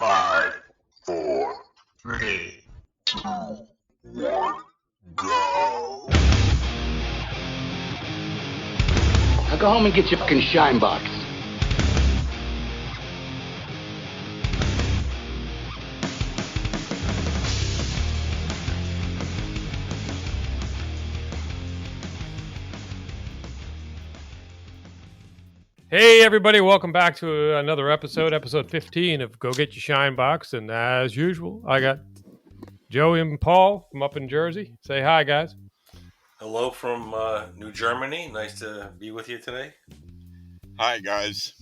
5, 4, 3, 2, 1, go. Now go home and get your fucking shine box. Hey everybody, welcome back to another episode 15 of Go Get Your Shine Box. And as usual, I got Joey and Paul from up in Jersey. Say hi, guys. Hello from New Germany. Nice to be with you today. Hi, guys.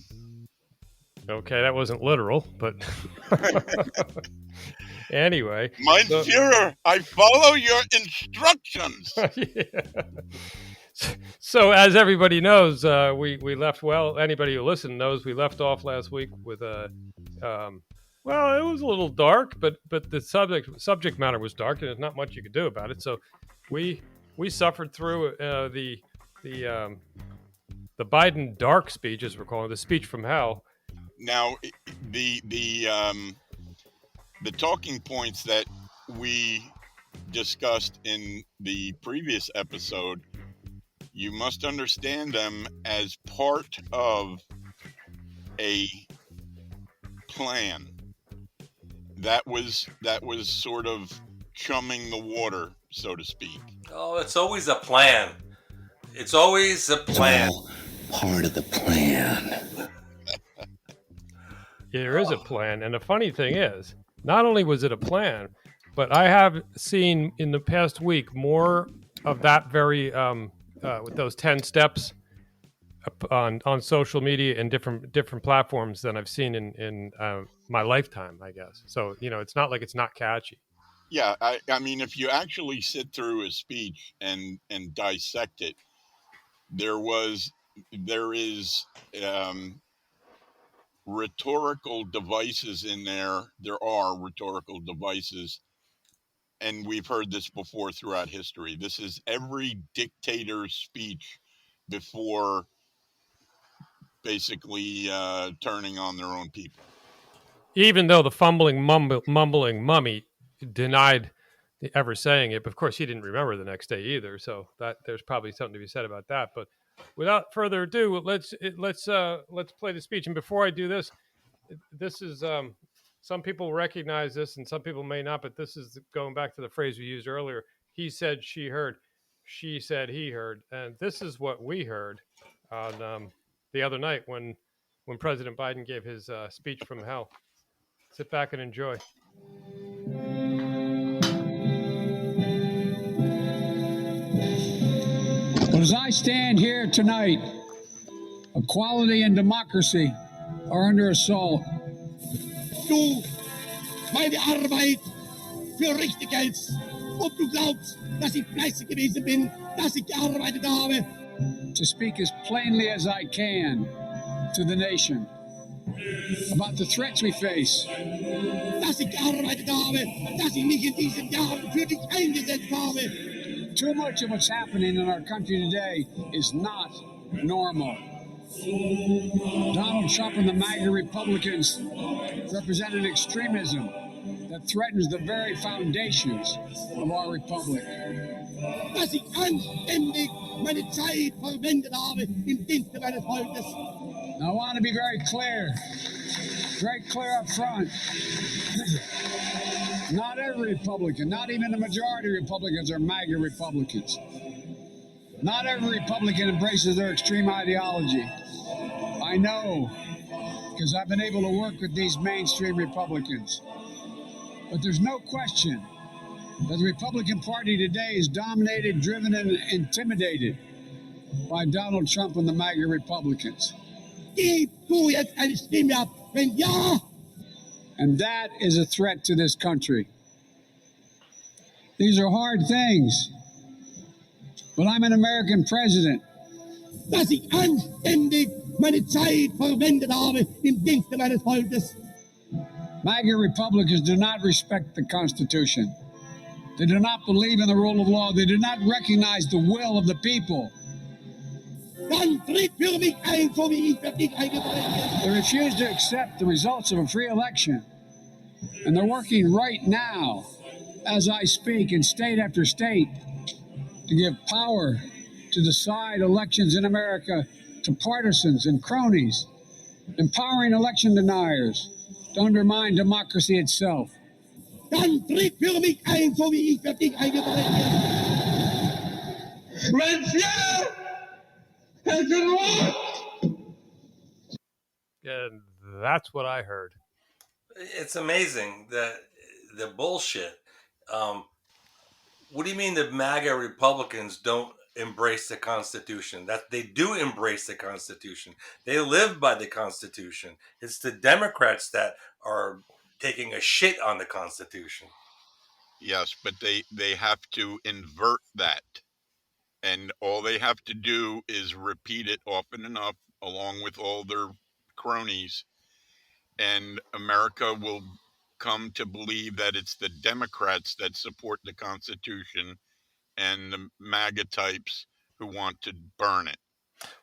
Okay, that wasn't literal, but anyway. Mein Führer, I follow your instructions. Yeah. So as everybody knows, we left, well, anybody who listened knows we left off last week with well, it was a little dark, but the subject matter was dark, and there's not much you could do about it. So we suffered through the Biden dark speech, as we're calling it, the speech from hell. Now, the talking points that we discussed in the previous episode, you must understand them as part of a plan that was sort of chumming the water, so to speak. Oh, it's always a plan. It's always a plan. Part of the plan. Yeah, there is a plan, and the funny thing is, not only was it a plan, but I have seen in the past week more of that very with those 10 steps on social media and different platforms than I've seen in my lifetime, I guess. So, it's not like it's not catchy. Yeah, I mean, if you actually sit through a speech and dissect it, there is rhetorical devices in there. There are rhetorical devices, and we've heard this before throughout history. This is every dictator's speech before basically turning on their own people. Even though the fumbling, mumbling mummy denied ever saying it, but of course he didn't remember the next day either. So that there's probably something to be said about that. But without further ado, let's play the speech. And before I do this is some people recognize this and some people may not, but this is going back to the phrase we used earlier. He said, she heard. She said, he heard. And this is what we heard on the other night when President Biden gave his speech from hell. Sit back and enjoy. But as I stand here tonight, equality and democracy are under assault. Du meine Arbeit für richtig hältst, ob du glaubst, dass ich fleißig gewesen bin, dass ich gearbeitet habe. To speak as plainly as I can to the nation about the threats we face. Dass ich gearbeitet habe, dass ich mich in diesen Jahren für dich eingesetzt habe. Too much of what's happening in our country today is not normal. Donald Trump and the MAGA Republicans represent an extremism that threatens the very foundations of our republic. Dass ich anständig meine Zeit verwendet habe im Dienste meines Volkes. Now, I want to be very clear up front. Not every Republican, not even the majority of Republicans are MAGA Republicans. Not every Republican embraces their extreme ideology. I know, because I've been able to work with these mainstream Republicans. But there's no question that the Republican Party today is dominated, driven, and intimidated by Donald Trump and the MAGA Republicans. Gib du jetzt eine Stimme ab, wenn ja. And that is a threat to this country. These are hard things, but I'm an American president. Dass ich anständig meine Zeit verwendet habe im Dienste meines Volkes. MAGA Republicans do not respect the Constitution. They do not believe in the rule of law. They do not recognize the will of the people. Dann tritt für mich ein, so wie ich für dich eingetreten bin. They refuse to accept the results of a free election. And they're working right now, as I speak, in state after state, to give power to decide elections in America to partisans and cronies, empowering election deniers to undermine democracy itself. Dann tritt für mich ein, so wie ich für dich eingetreten bin. And that's what I heard. It's amazing that the bullshit. What do you mean the MAGA Republicans don't embrace the Constitution? That they do embrace the Constitution. They live by the Constitution. It's the Democrats that are taking a shit on the Constitution. Yes, but they have to invert that. And all they have to do is repeat it often enough, along with all their cronies, and America will come to believe that it's the Democrats that support the Constitution and the MAGA types who want to burn it.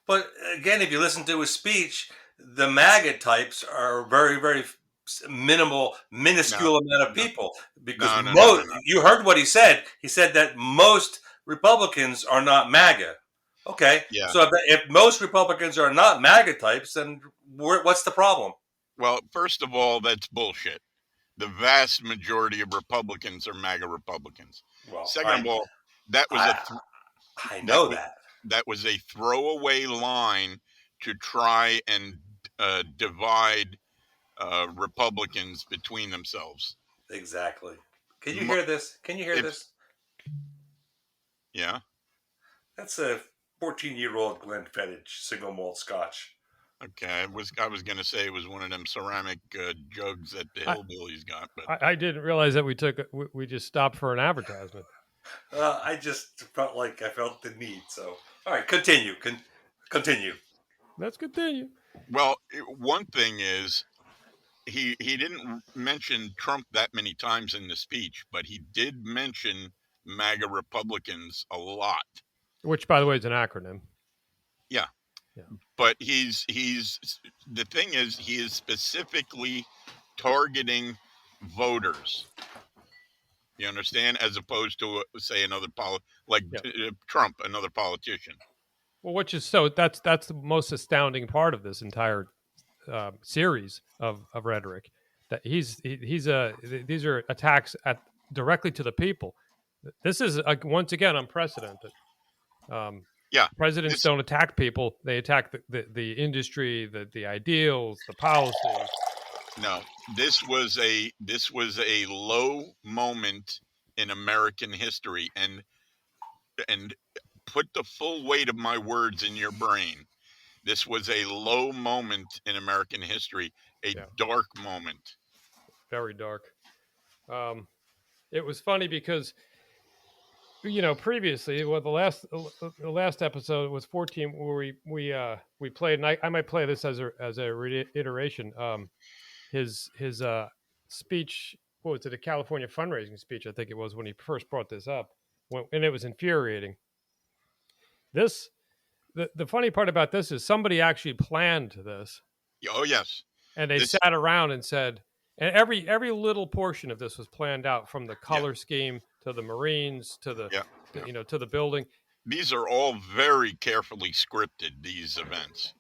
But again, if you listen to his speech, the MAGA types are very, very minuscule amount of people. Because you heard what he said. He said that most Republicans are not MAGA. Okay. Yeah. So if most Republicans are not MAGA types, then what's the problem? Well, first of all, that's bullshit. The vast majority of Republicans are MAGA Republicans. Well, second of all, that was I know that was a throwaway line to try and divide Republicans between themselves. Exactly. Can you hear this? Can you hear this? Yeah. That's a 14-year-old Glenfiddich single malt Scotch. Okay, I was going to say it was one of them ceramic jugs that the hillbillies got, but I didn't realize that we just stopped for an advertisement. I just felt like I felt the need. So, all right, continue. Continue. Let's continue. Well, one thing is he didn't mention Trump that many times in the speech, but he did mention MAGA Republicans a lot. Which, by the way, is an acronym. Yeah. But he's the thing is he is specifically targeting voters. You understand, as opposed to say another Trump, another politician. Well, which is that's the most astounding part of this entire series of rhetoric. That these are attacks directly to the people. This is once again unprecedented. Presidents don't attack people; they attack the industry, the ideals, the policies. No, this was a low moment in American history, and put the full weight of my words in your brain. This was a low moment in American history, dark moment. Very dark. It was funny because, previously, the last episode was 14, where we played, and I might play this as a reiteration. His speech, what was it, a California fundraising speech, I think it was, when he first brought this up, and it was infuriating. The funny part about this is somebody actually planned this. Oh, yes. And they sat around and said, and every little portion of this was planned out, from the color scheme to the Marines to the to the building. These are all very carefully scripted, these events.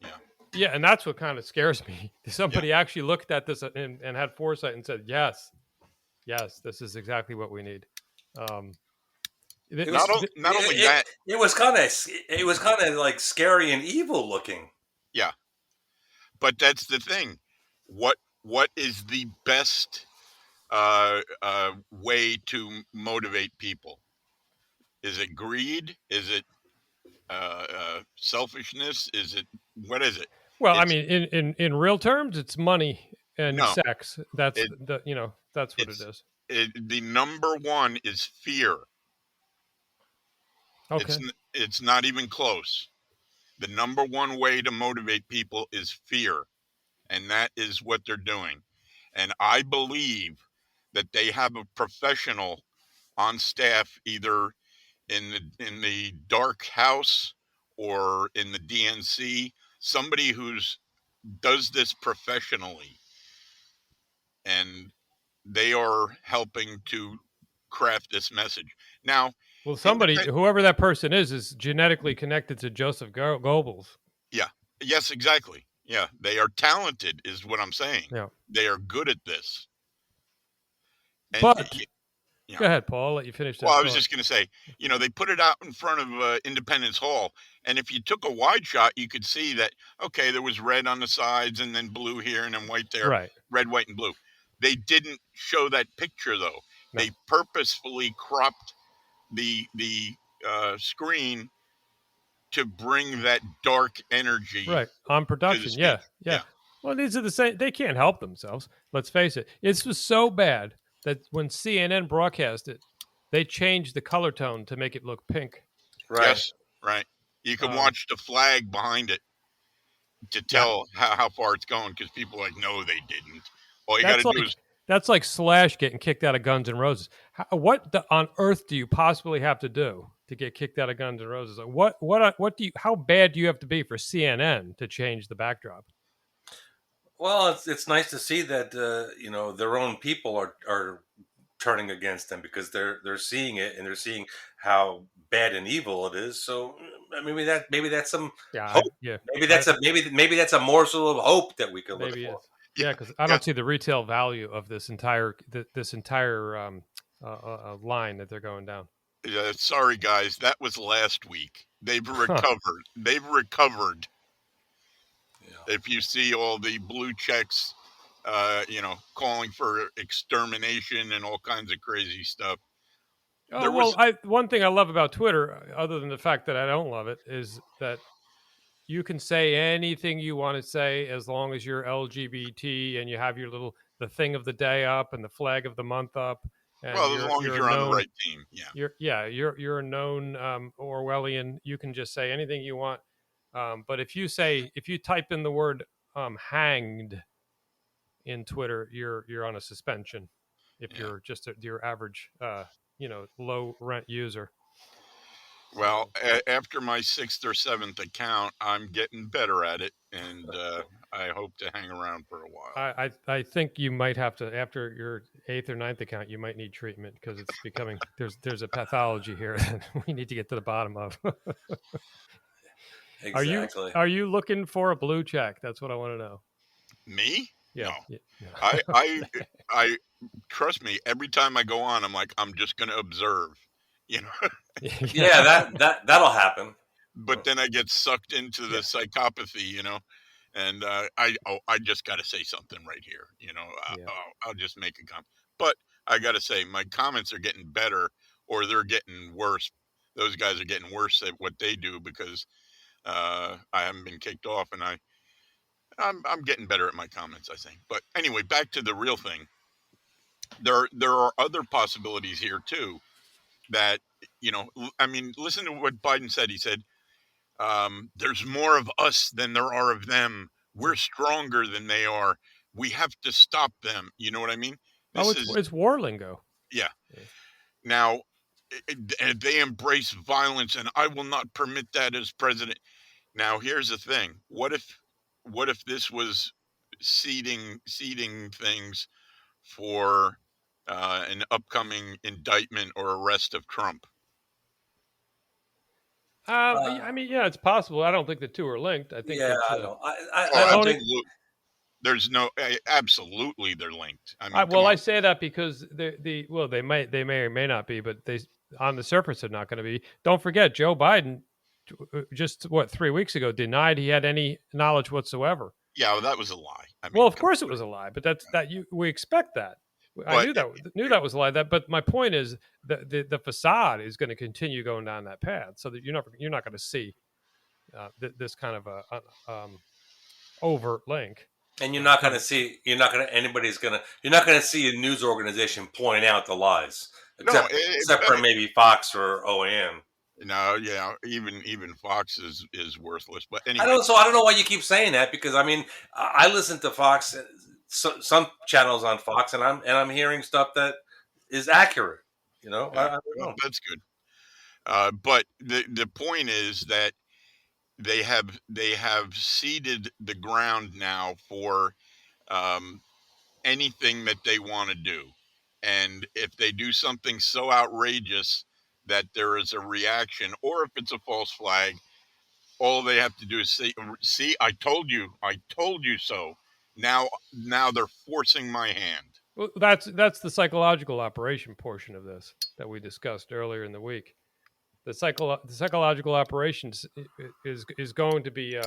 Yeah, and that's what kind of scares me. Somebody actually looked at this and had foresight and said, yes, this is exactly what we need. Not only that, it was kind of like scary and evil looking. Yeah, but that's the thing. What is the best way to motivate people? Is it greed? Is it selfishness? What is it? Well, I mean, in real terms, it's money and sex. That's that's what it is. The number one is fear. Okay. It's not even close. The number one way to motivate people is fear, and that is what they're doing. And I believe that they have a professional on staff, either in the dark house or in the DNC, somebody who's does this professionally, and they are helping to craft this message. Now, Well, somebody, whoever that person is genetically connected to Joseph Goebbels. yeah, yes, exactly. Yeah, they are talented, is what I'm saying. Yeah. They are good at this. And But yeah. Go ahead, Paul. I'll let you finish that. Well, I was just going to say, they put it out in front of Independence Hall, and if you took a wide shot, you could see that, okay, there was red on the sides and then blue here and then white there. Right. Red, white, and blue. They didn't show that picture, though. No. They purposefully cropped the screen to bring that dark energy. Right. On production. Yeah. Well, these are the same. They can't help themselves. Let's face it. It was so bad that when CNN broadcast it, they changed the color tone to make it look pink. Right. Yes, right. You can watch the flag behind it to tell how far it's going, because people are like, no, they didn't. All you got to do is... That's like Slash getting kicked out of Guns N' Roses. What on earth do you possibly have to do to get kicked out of Guns N' Roses? How bad do you have to be for CNN to change the backdrop? Well, it's nice to see that their own people are turning against them, because they're seeing it, and they're seeing how bad and evil it is. So maybe that's some hope. Maybe that's a morsel of hope that we could look for. Yeah, because I don't see the retail value of this entire line that they're going down. Sorry, guys, that was last week. They've recovered. They've recovered. Yeah. If you see all the blue checks, calling for extermination and all kinds of crazy stuff. One thing I love about Twitter, other than the fact that I don't love it, is that you can say anything you want to say as long as you're LGBT and you have your the thing of the day up and the flag of the month up. And as long as you're on the right team, you're a known Orwellian. You can just say anything you want. But if you type in the word hanged in Twitter, you're on a suspension. If you're just your average, low rent user. Well, after my 6th or 7th account, I'm getting better at it, and I hope to hang around for a while. I think you might have to, after your 8th or 9th account, you might need treatment, because it's becoming there's a pathology here that we need to get to the bottom of. Exactly. Are you looking for a blue check? That's what I want to know. Me? Yeah. No. I trust me. Every time I go on, I'm like, I'm just going to observe. Yeah, that'll happen. But then I get sucked into the psychopathy, and I just got to say something right here. I'll just make a comment. But I got to say, my comments are getting better, or they're getting worse. Those guys are getting worse at what they do, because I haven't been kicked off, and I'm getting better at my comments, I think. But anyway, back to the real thing. There are other possibilities here too. That, listen to what Biden said. He said, there's more of us than there are of them. We're stronger than they are. We have to stop them. You know what I mean? It's war lingo. Yeah. Now, they embrace violence, and I will not permit that as president. Now, here's the thing. What if this was seeding things for an upcoming indictment or arrest of Trump? It's possible. I don't think the two are linked. I think. I don't think there's no. Absolutely, they're linked. I say that because they may or may not be, but they on the surface are not going to be. Don't forget, Joe Biden just 3 weeks ago denied he had any knowledge whatsoever. Yeah, well, that was a lie. Of course it was a lie, but we expect that. I knew that was a lie. But my point is the facade is going to continue going down that path, so that you're not going to see this kind of a overt link. And you're not going to see a news organization pointing out the lies, except for maybe Fox or OAN. No, yeah, even Fox is worthless. But anyway, I don't know why you keep saying that, because I listen to Fox. Some channels on Fox, and I'm hearing stuff that is accurate. I don't know. Well, that's good. But the point is that they have seeded the ground now for anything that they want to do. And if they do something so outrageous that there is a reaction, or if it's a false flag, all they have to do is say, see, I told you so. Now they're forcing my hand. Well, that's the psychological operation portion of this that we discussed earlier in the week. The psychological operations is going to be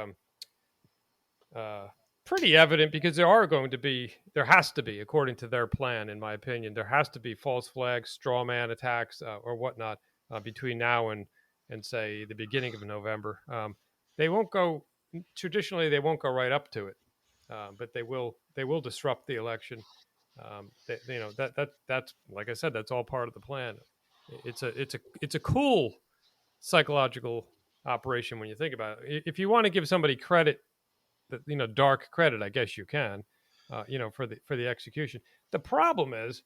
pretty evident, because there has to be, according to their plan, in my opinion, there has to be false flags, straw man attacks, or whatnot between now and say the beginning of November. They won't go traditionally. They won't go right up to it, but they will disrupt the election. That's like I said, that's all part of the plan. It's a cool psychological operation when you think about it. If you want to give somebody credit, dark credit, I guess you can, for the execution. The problem is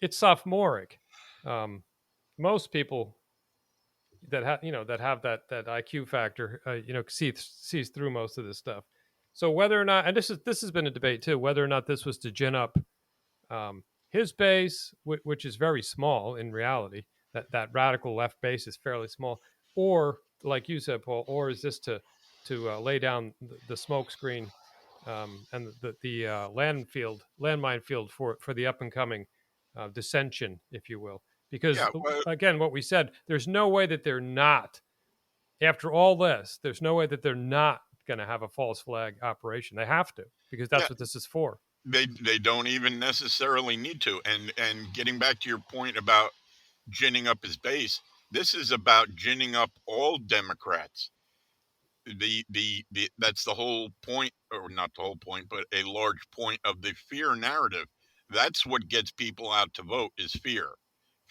it's sophomoric. Most people that have that IQ factor, sees through most of this stuff. So whether or not, and this has been a debate too, whether or not this was to gin up his base, which is very small in reality, that radical left base is fairly small, or like you said, Paul, or is this to lay down the smoke screen and the landmine field for the up and coming dissension, if you will? Because again, what we said, there's no way that they're not, after all this, there's no way that they're not going to have a false flag operation. They have to, because that's what this is for. They don't even necessarily need to. And getting back to your point about ginning up his base, this is about ginning up all Democrats. That's the whole point, or not the whole point, but a large point of the fear narrative. That's what gets people out to vote, is fear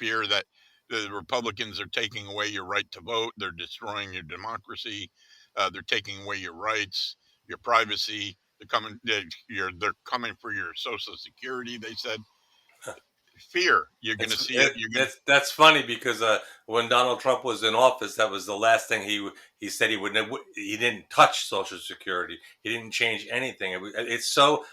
that the Republicans are taking away your right to vote. They're destroying your democracy. They're taking away your rights, your privacy. They're coming for your Social Security, they said. Fear. You're going to see it. That's funny, because when Donald Trump was in office, that was the last thing he said he would. He didn't touch Social Security. He didn't change anything. It's so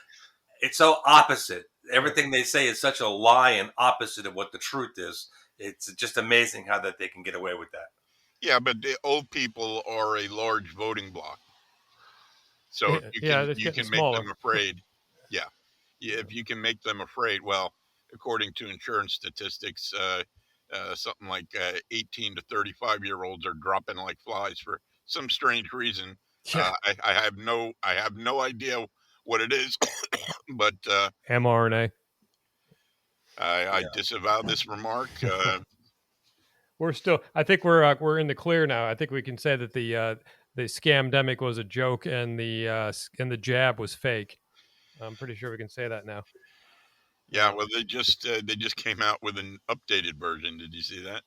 opposite. Everything they say is such a lie and opposite of what the truth is. It's just amazing how that they can get away with that. Yeah, but the old people are a large voting bloc. So you can make them afraid. Yeah. If you can make them afraid, well, according to insurance statistics, something like 18 to 35-year-olds are dropping like flies for some strange reason. Yeah. I have no idea what it is, but mRNA. I disavow this remark. I think we're in the clear now. I think we can say that the scamdemic was a joke, and the jab was fake. I'm pretty sure we can say that now. Yeah, well, they just came out with an updated version. Did you see that?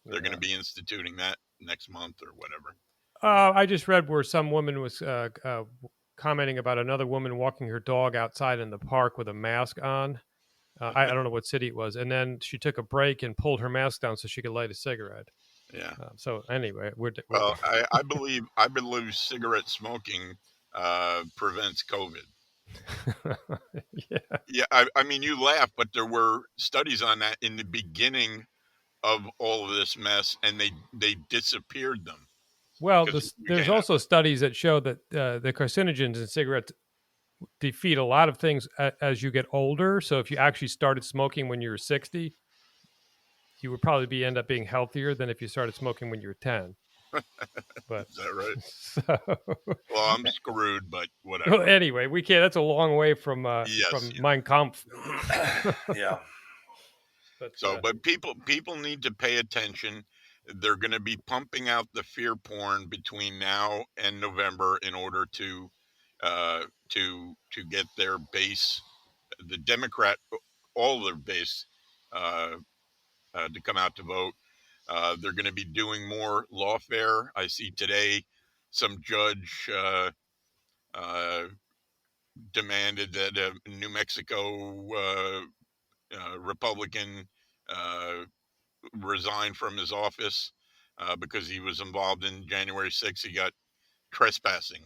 They're going to be instituting that next month or whatever. I just read where some woman was commenting about another woman walking her dog outside in the park with a mask on. I don't know what city it was, and then she took a break and pulled her mask down so she could light a cigarette. Yeah. So anyway, I believe cigarette smoking prevents COVID. Yeah. I mean, you laugh, but there were studies on that in the beginning of all of this mess, and they disappeared them. Well, there's also studies that show that the carcinogens in cigarettes defeat a lot of things as you get older. So if you actually started smoking when you were 60, you would probably end up being healthier than if you started smoking when you were 10. But is that right? So, well, I'm screwed, but whatever. Well, anyway, we can't. That's a long way from Mein Kampf. Yeah. But people need to pay attention. They're going to be pumping out the fear porn between now and November in order to get their base, the Democrat, all their base, to come out to vote. They're going to be doing more lawfare. I see today some judge demanded that a New Mexico Republican resign from his office because he was involved in January 6th. He got trespassing.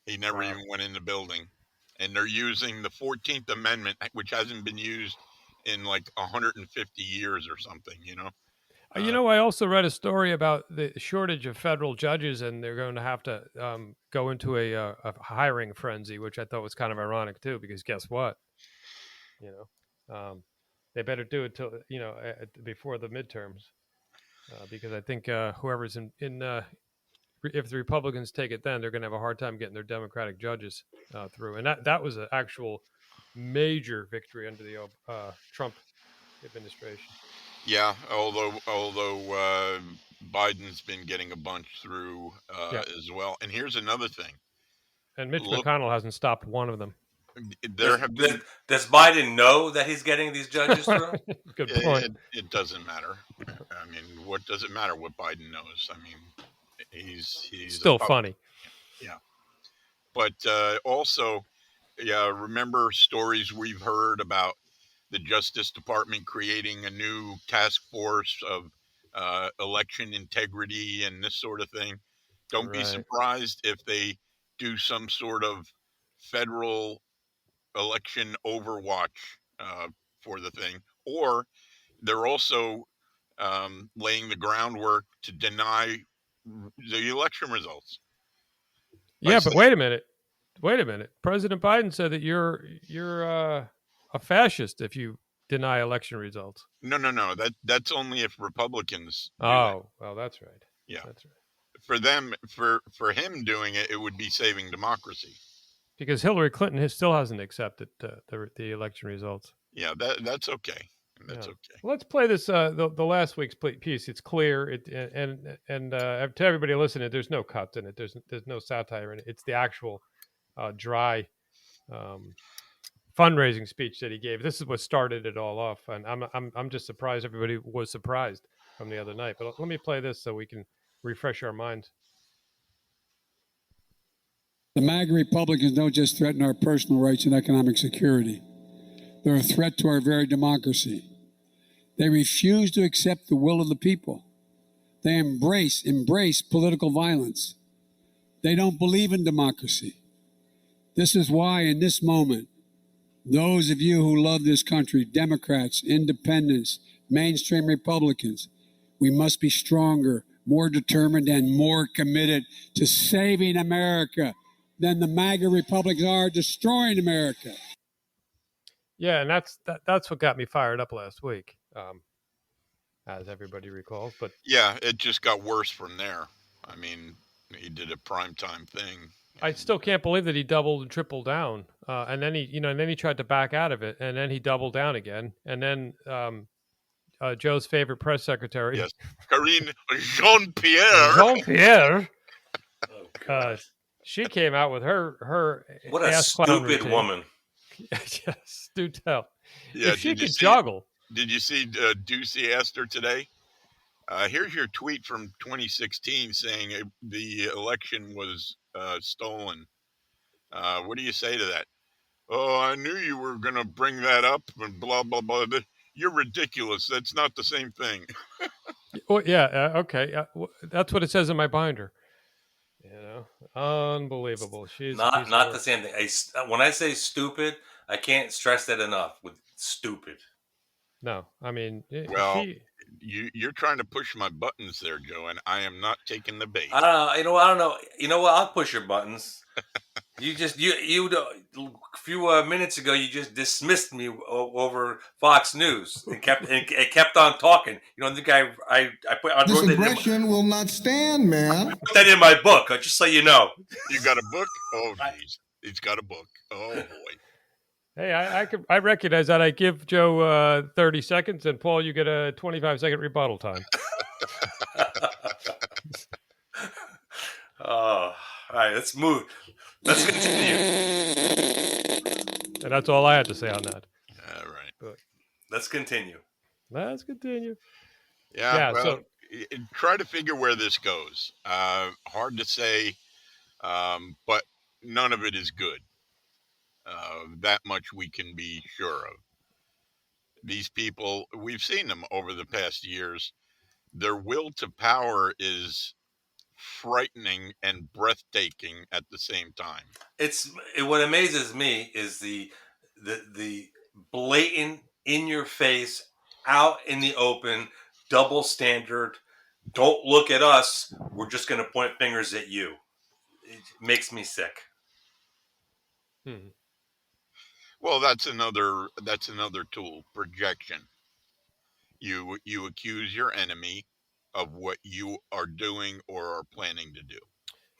He never even went in the building. and they're using the 14th Amendment, which hasn't been used in like 150 years or something, you know? I also read a story about the shortage of federal judges, and they're going to have to go into a hiring frenzy, which I thought was kind of ironic too, because guess what? They better do it till before the midterms, because I think whoever's if the Republicans take it, then they're going to have a hard time getting their Democratic judges through, and that was an actual major victory under the Trump administration. Yeah, although Biden's been getting a bunch through as well. And here's another thing. And Mitch McConnell hasn't stopped one of them. Does Biden know that he's getting these judges through? Good point. It doesn't matter. I mean, what does it matter what Biden knows? I mean, he's still funny. Yeah. But also, remember stories we've heard about the Justice Department creating a new task force of election integrity and this sort of thing. Don't be surprised if they do some sort of federal election overwatch for the thing. Or they're also laying the groundwork to deny the election results. Yeah, but wait a minute. President Biden said that you're a fascist if you deny election results. No. That's only if Republicans. Well, that's right. Yeah, that's right. For them, for him doing it, it would be saving democracy. Because Hillary Clinton still hasn't accepted the election results. Yeah, that's okay. That's okay. Well, let's play this the last week's piece. It's clear. And to everybody listening, there's no cuts in it. There's no satire in it. It's the actual dry fundraising speech that he gave. This is what started it all off, and I'm just surprised everybody was surprised from the other night. But let me play this so we can refresh our minds. The MAGA Republicans don't just threaten our personal rights and economic security. They're a threat to our very democracy. They refuse to accept the will of the people. They embrace political violence. They don't believe in democracy. This is why, in this moment, those of you who love this country, Democrats, independents, mainstream Republicans, we must be stronger, more determined, and more committed to saving America than the MAGA Republicans are destroying America. Yeah, and that's what got me fired up last week, as everybody recalls. But yeah, it just got worse from there. I mean, he did a primetime thing. I still can't believe that he doubled and tripled down, and then he tried to back out of it, and then he doubled down again, and then Joe's favorite press secretary, yes, Karine Jean-Pierre. She came out with her what a stupid woman. Yes, do tell. Yeah, if she could joggle. Did you see Ducey asked her today? Here's your tweet from 2016 saying the election was stolen. What do you say to that? Oh, I knew you were going to bring that up and blah, blah, blah. You're ridiculous. That's not the same thing. Well, yeah, okay. That's what it says in my binder. Unbelievable. She's not the same thing. When I say stupid, I can't stress that enough. With stupid. No, I mean, well, you're trying to push my buttons there, Joe, and I am not taking the bait. I don't know. You know what? I'll push your buttons. You a few minutes ago, you just dismissed me over Fox News and kept on talking. You know, the guy I put. This aggression will not stand, man. I put that in my book, just so you know. You got a book? Oh, jeez, he's got a book. Oh boy. Hey, I recognize that. I give Joe 30 seconds, and Paul, you get a 25-second rebuttal time. All right, let's move. Let's continue. And that's all I had to say on that. All right. But let's continue. Yeah, well, so try to figure where this goes. Hard to say, but none of it is good. That much we can be sure of. These people, we've seen them over the past years. Their will to power is frightening and breathtaking at the same time. What amazes me is the blatant, in your face, out in the open, double standard. Don't look at us. We're just going to point fingers at you. It makes me sick. Well, that's another tool, projection. You accuse your enemy of what you are doing or are planning to do.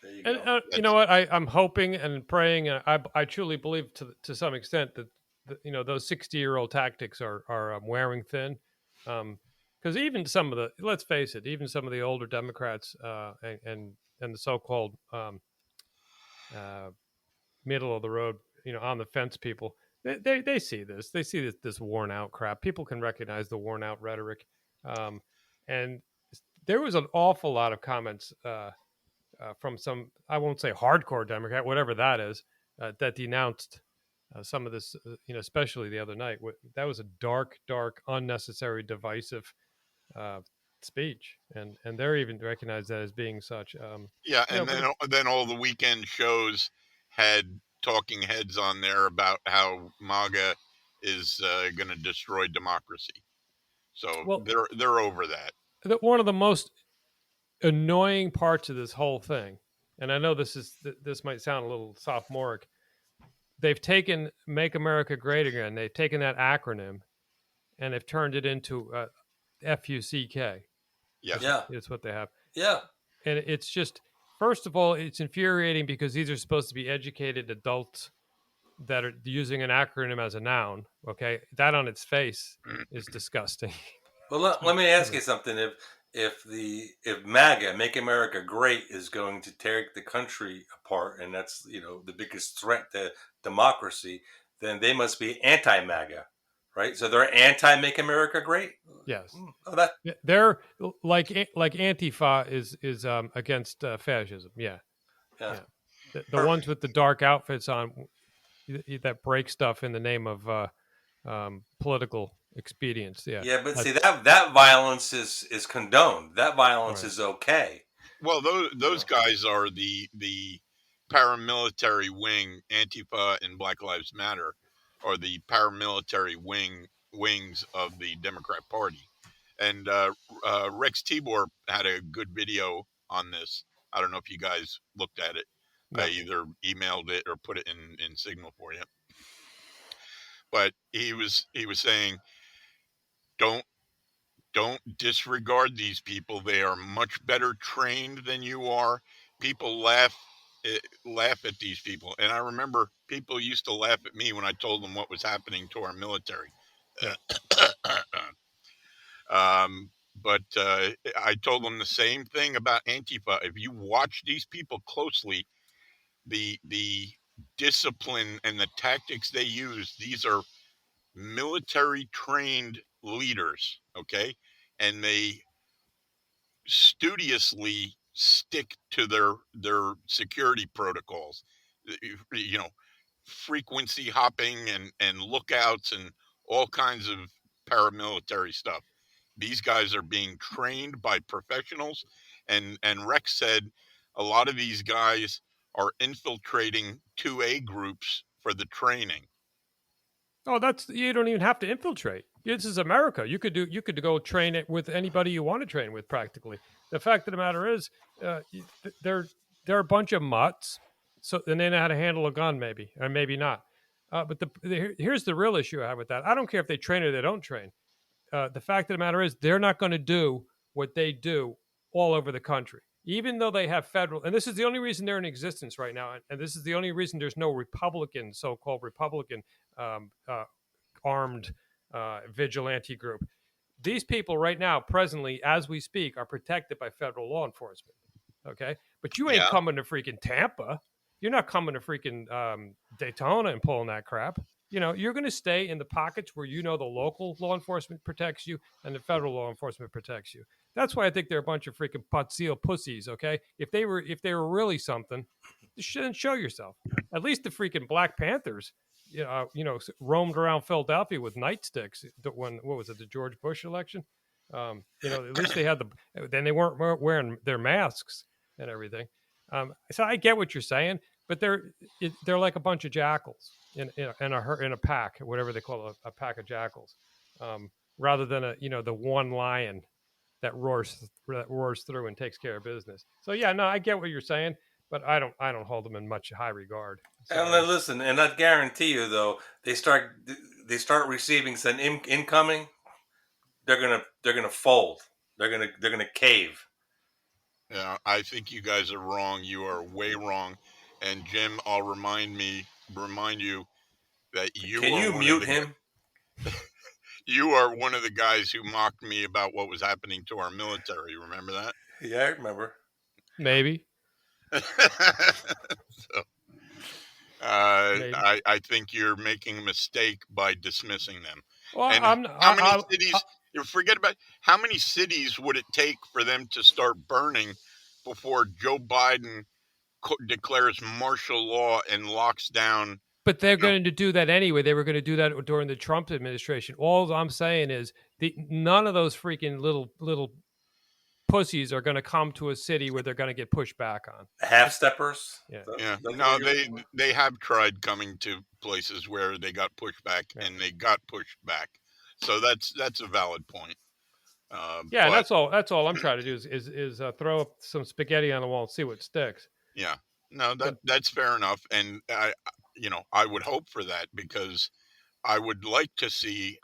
There you And go. you know what? I'm hoping and praying, and I truly believe to some extent that those 60-year-old tactics are wearing thin. Because even some of the, let's face it, even some of the older Democrats and the so-called middle of the road, on the fence people, they see this. They see this worn out crap. People can recognize the worn out rhetoric, and there was an awful lot of comments from some, I won't say hardcore Democrat, whatever that is, that denounced some of this, especially the other night. That was a dark, unnecessary, divisive speech, and they're even recognized that as being such. Yeah, and then all the weekend shows had talking heads on there about how MAGA is going to destroy democracy. So they're over that. One of the most annoying parts of this whole thing, and I know this might sound a little sophomoric, they've taken "Make America Great Again." They've taken that acronym and they've turned it into FUCK. Yes. Yeah. It's what they have. Yeah. And it's just, first of all, it's infuriating because these are supposed to be educated adults that are using an acronym as a noun. Okay, that on its face is disgusting. Well, let me ask you something. If MAGA, Make America Great, is going to tear the country apart, and that's the biggest threat to democracy, then they must be anti-MAGA, right? So they're anti-Make America Great. Yes. Oh, they're like Antifa is against fascism. Yeah. The ones with the dark outfits on that break stuff in the name of political expedience. Yeah, but see that violence is condoned. That violence is okay. Well, those guys are the paramilitary wing. Antifa and Black Lives Matter are the paramilitary wings of the Democrat Party. And Rex Tibor had a good video on this. I don't know if you guys looked at it. No. I either emailed it or put it in Signal for you. But he was saying, don't disregard these people. They are much better trained than you are. People laugh at these people, and I remember people used to laugh at me when I told them what was happening to our military. But I told them the same thing about Antifa. If you watch these people closely, the discipline and the tactics they use, these are military trained leaders, okay? And they studiously stick to their security protocols, frequency hopping and lookouts and all kinds of paramilitary stuff. These guys are being trained by professionals, and Rex said a lot of these guys are infiltrating 2A groups for the training. Oh, you don't even have to infiltrate. This is America. You could go train it with anybody you want to train with, practically. The fact of the matter is, they're a bunch of mutts. So, and they know how to handle a gun, maybe, or maybe not. But here's the real issue I have with that. I don't care if they train or they don't train. The fact of the matter is, they're not going to do what they do all over the country, even though they have federal. And this is the only reason they're in existence right now. And this is the only reason there's no so-called Republican armed vigilante group. These people right now, presently, as we speak, are protected by federal law enforcement. Okay, but you ain't coming to freaking Tampa. You're not coming to freaking Daytona and pulling that crap. You're going to stay in the pockets where the local law enforcement protects you and the federal law enforcement protects you. That's why I think they're a bunch of freaking putzil pussies. Okay, if they were really something, then show yourself. At least the freaking Black Panthers, roamed around Philadelphia with nightsticks. What was it, the George Bush election? At least they had then they weren't wearing their masks. and everything. So I get what you're saying, but they're like a bunch of jackals in a pack, whatever they call a pack of jackals, rather than the one lion that roars through and takes care of business. So yeah, no, I get what you're saying, but I don't hold them in much high regard. And Sorry. then listen, and I guarantee you though, they start receiving some incoming, they're gonna fold. They're gonna cave. Yeah, I think you guys are wrong. You are way wrong. And Jim, I'll remind you that you Can are you one mute of the, him? you are one of the guys who mocked me about what was happening to our military. Remember that? Yeah, I remember. Maybe. So, Maybe. I think you're making a mistake by dismissing them. Well, And how many cities? You forget about how many cities would it take for them to start burning before Joe Biden declares martial law and locks down? But they're going to do that anyway. They were going to do that during the Trump administration. All I'm saying is none of those freaking little pussies are going to come to a city where they're going to get pushed back on. Half steppers. Yeah. Yeah, no, they have tried coming to places where they got pushed back, and they got pushed back. So that's a valid point. Yeah, but, that's all I'm trying to do is throw up some spaghetti on the wall and see what sticks. Yeah, no, that's fair enough, and I would hope for that because I would like to see,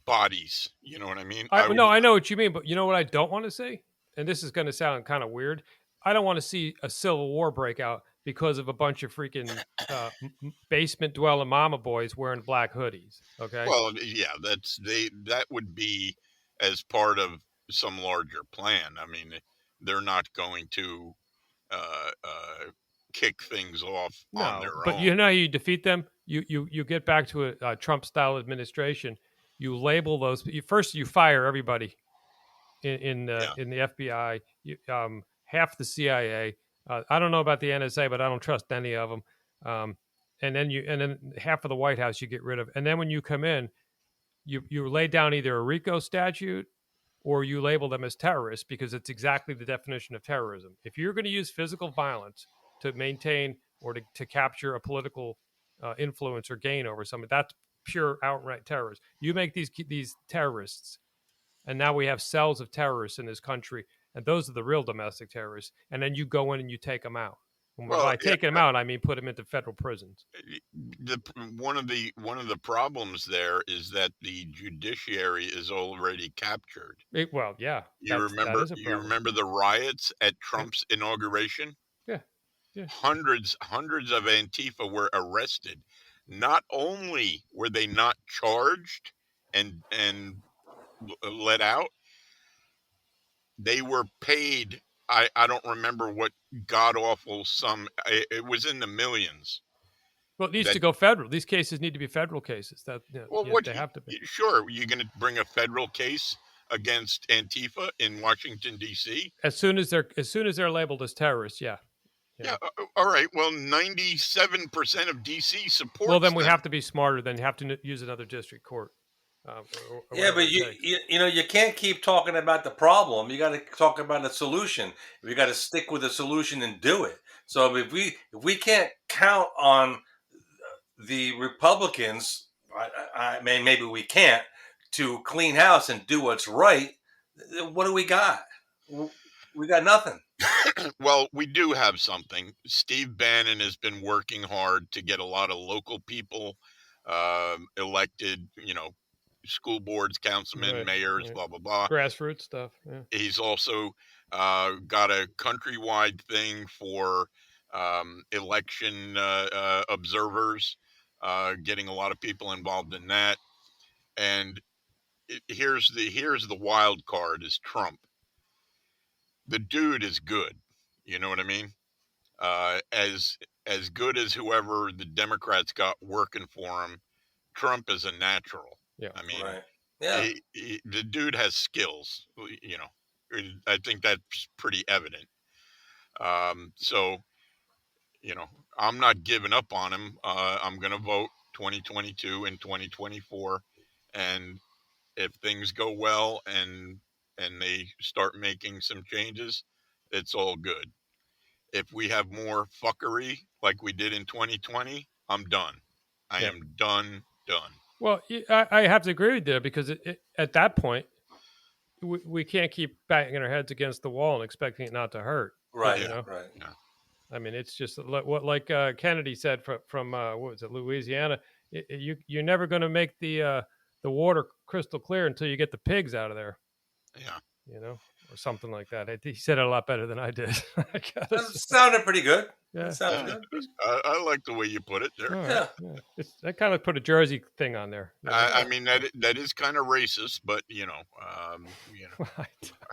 bodies. You know what I mean? I know what you mean, but you know what I don't want to see? And this is going to sound kind of weird. I don't want to see a civil war break out because of a bunch of freaking basement dwelling mama boys wearing black hoodies. Okay. Well, yeah, that would be as part of some larger plan. I mean, they're not going to kick things off on their but own. you know how you defeat them? You get back to a Trump-style administration. You label those. First, you fire everybody in the FBI. Half the CIA. I don't know about the NSA, but I don't trust any of them. And then half of the White House you get rid of. And then when you come in, you lay down either a RICO statute or you label them as terrorists because it's exactly the definition of terrorism. If you're going to use physical violence to maintain or to capture a political influence or gain over somebody, that's pure outright terrorism. You make these terrorists, and now we have cells of terrorists in this country, and those are the real domestic terrorists. And then you go in and you take them out. And by taking them out, I mean put them into federal prisons. One of the problems there is that the judiciary is already captured. Yeah. You remember the riots at Trump's inauguration? Yeah. Hundreds of Antifa were arrested. Not only were they not charged and let out, they were paid. I don't remember what god awful sum. It was in the millions. Well, it needs to go federal. These cases need to be federal cases. They have to be. Sure, you're going to bring a federal case against Antifa in Washington D.C. As soon as they're labeled as terrorists, yeah. Yeah. All right. Well, 97% of D.C. supports. Well, then we have to be smarter. Then you have to use another district court. Yeah, but you can't keep talking about the problem. You got to talk about the solution. We got to stick with the solution and do it. So if we can't count on the Republicans, maybe we can't, to clean house and do what's right. What do we got? We got nothing. Well, we do have something. Steve Bannon has been working hard to get a lot of local people elected, school boards, councilmen, mayors, blah, blah, blah. Grassroots stuff. Yeah. He's also got a countrywide thing for election observers, getting a lot of people involved in that. And here's the wild card is Trump. The dude is good. You know what I mean? As good as whoever the Democrats got working for him, Trump is a natural. Yeah. I mean, right. Yeah. The dude has skills. I think that's pretty evident. So, I'm not giving up on him. I'm going to vote 2022 and 2024. And if things go well and and they start making some changes, it's all good. If we have more fuckery like we did in 2020, I'm done. I Yeah. am done. Well, I have to agree with you because at that point, we can't keep banging our heads against the wall and expecting it not to hurt. Right. You know? Right. Yeah. I mean, it's just like Kennedy said from what was it, Louisiana? You're never going to make the water crystal clear until you get the pigs out of there. Yeah. You know, or something like that. He said it a lot better than I did. That sounded pretty good. Yeah. That sounds good. I like the way you put it there. All right, Yeah. I kind of put a Jersey thing on there. You know? I mean that is kind of racist, but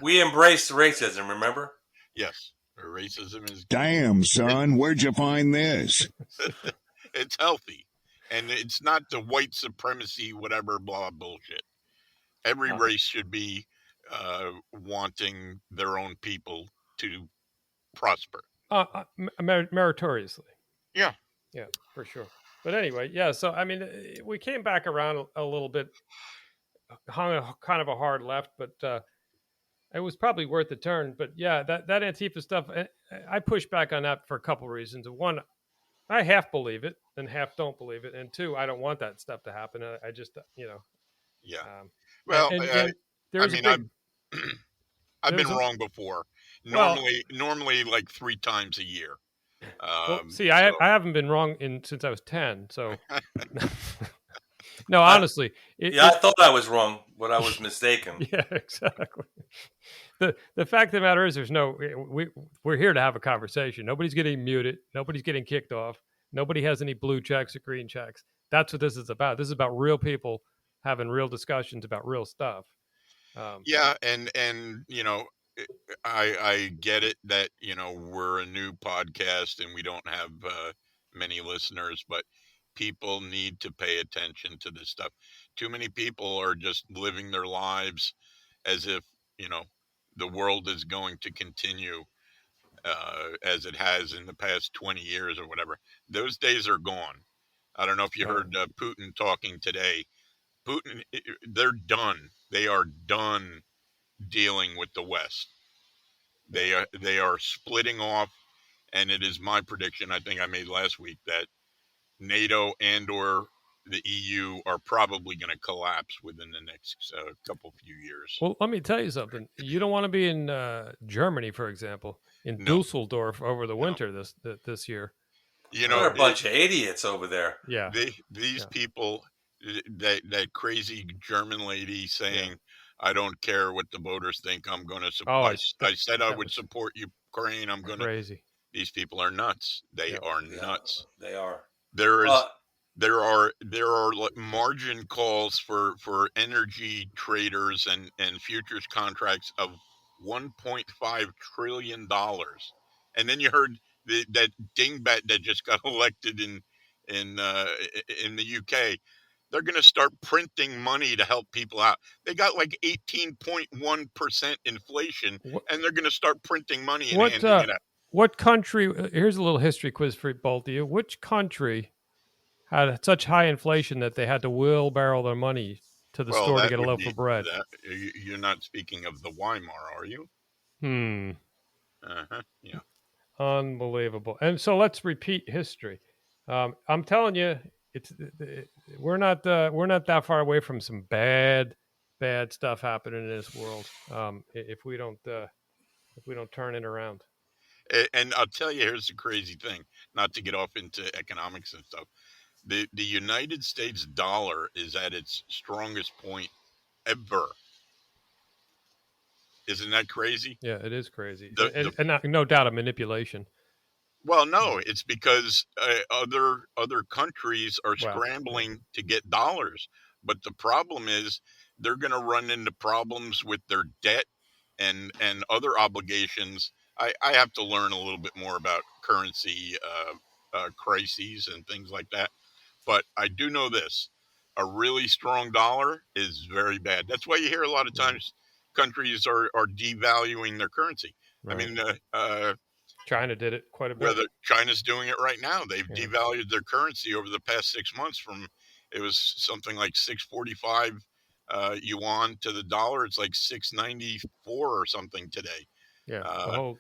We embrace racism. Remember? yes, racism is Damn, son, where'd you find this? it's healthy, and it's not the white supremacy whatever blah bullshit. Every race should be wanting their own people to prosper. Meritoriously. Yeah, for sure. But anyway, yeah. So I mean, we came back around a little bit, hung kind of a hard left, but it was probably worth the turn. But yeah, that Antifa stuff, I push back on that for a couple of reasons. One, I half believe it, and half don't believe it, and two, I don't want that stuff to happen. I just, yeah. Well, I've been wrong before. Normally like 3 times a year. See, I haven't been wrong since I was 10. So, no, honestly, I thought I was wrong, but I was mistaken. Yeah, exactly. The fact of the matter is, we're here to have a conversation. Nobody's getting muted. Nobody's getting kicked off. Nobody has any blue checks or green checks. That's what this is about. This is about real people having real discussions about real stuff. Yeah, and I get it that we're a new podcast and we don't have many listeners, but people need to pay attention to this stuff. Too many people are just living their lives as if the world is going to continue as it has in the past 20 years or whatever. Those days are gone. I don't know if you heard Putin talking today. Putin, they're done. They are done dealing with the West. They are splitting off, and it is my prediction, I think I made last week, that NATO and or the EU are probably going to collapse within the next few years. Well, let me tell you something. You don't want to be in Germany, for example, in Dusseldorf over the winter this year. They're a bunch of idiots over there. Yeah, these people, that crazy German lady saying, "I don't care what the voters think. I'm going to support." I said I would support Ukraine. I'm going to. Crazy. These people are nuts. They are nuts. They are. There are margin calls for energy traders and futures contracts of $1.5 trillion. And then you heard that dingbat that just got elected in the UK. They're going to start printing money to help people out. They got like 18.1% inflation, and they're going to start printing money and handing it out. What country? Here's a little history quiz for both of you. Which country had such high inflation that they had to wheelbarrow their money to the store to get a loaf of bread? You're not speaking of the Weimar, are you? Yeah. Unbelievable. And so let's repeat history. I'm telling you, we're not that far away from some bad stuff happening in this world. If we don't turn it around. And I'll tell you, here's the crazy thing, not to get off into economics and stuff. The United States dollar is at its strongest point ever. Isn't that crazy? Yeah, it is crazy. And no doubt a manipulation. Well, no, it's because other countries are scrambling to get dollars. But the problem is they're going to run into problems with their debt and other obligations. I have to learn a little bit more about currency crises and things like that. But I do know this. A really strong dollar is very bad. That's why you hear a lot of times countries are devaluing their currency. Right. I mean, China did it quite a bit. Whether China's doing it right now. They've devalued their currency over the past 6 months it was something like 6.45 yuan to the dollar. It's like 6.94 or something today. Yeah,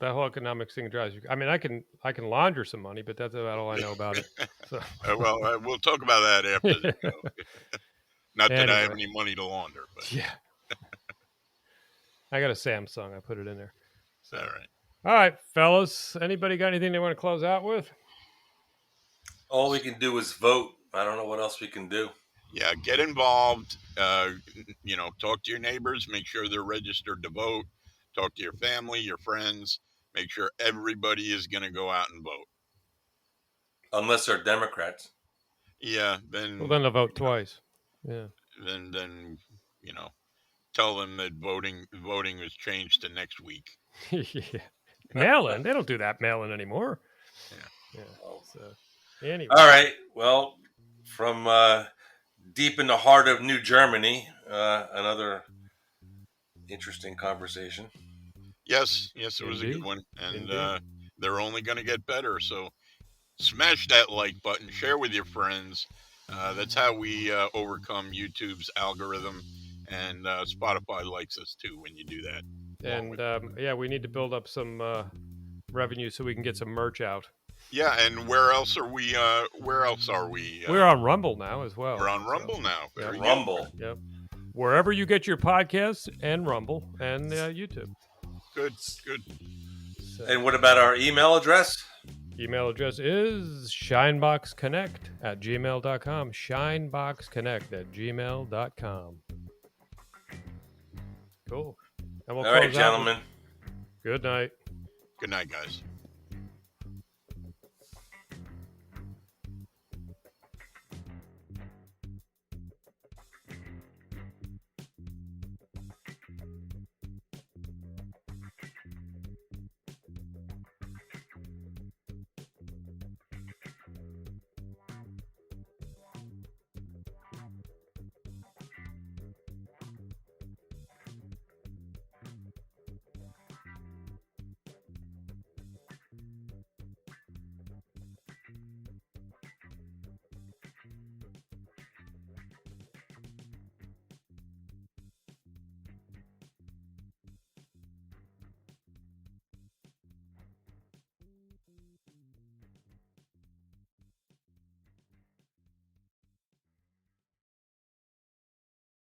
that whole economics thing drives you. I mean, I can launder some money, but that's about all I know about it. So. We'll talk about that after the show. Not that I have Anyway. any money to launder, but Yeah. I got a Samsung. I put it in there. So. All right, fellas. Anybody got anything they want to close out with? All we can do is vote. I don't know what else we can do. Yeah, get involved. Talk to your neighbors. Make sure they're registered to vote. Talk to your family, your friends. Make sure everybody is going to go out and vote. Unless they're Democrats. Yeah, then. Well, then they'll vote twice. Yeah. Then tell them that voting was changed to next week. Yeah. Mail-in. They don't do that mail-in anymore. Yeah. So, anyway. All right. Well, from deep in the heart of New Germany, another interesting conversation. Yes, it was a good one. And they're only going to get better. So smash that like button. Share with your friends. That's how we overcome YouTube's algorithm. And Spotify likes us too when you do that. And we need to build up some revenue so we can get some merch out. Yeah, and where else are we? We're on Rumble now as well. We're on Rumble now. Very Rumble. Yep. Wherever you get your podcasts, and Rumble, and YouTube. Good. So. And what about our email address? Email address is shineboxconnect@gmail.com. Shineboxconnect@gmail.com. Cool. And we'll all right, gentlemen. Good night. Good night, guys.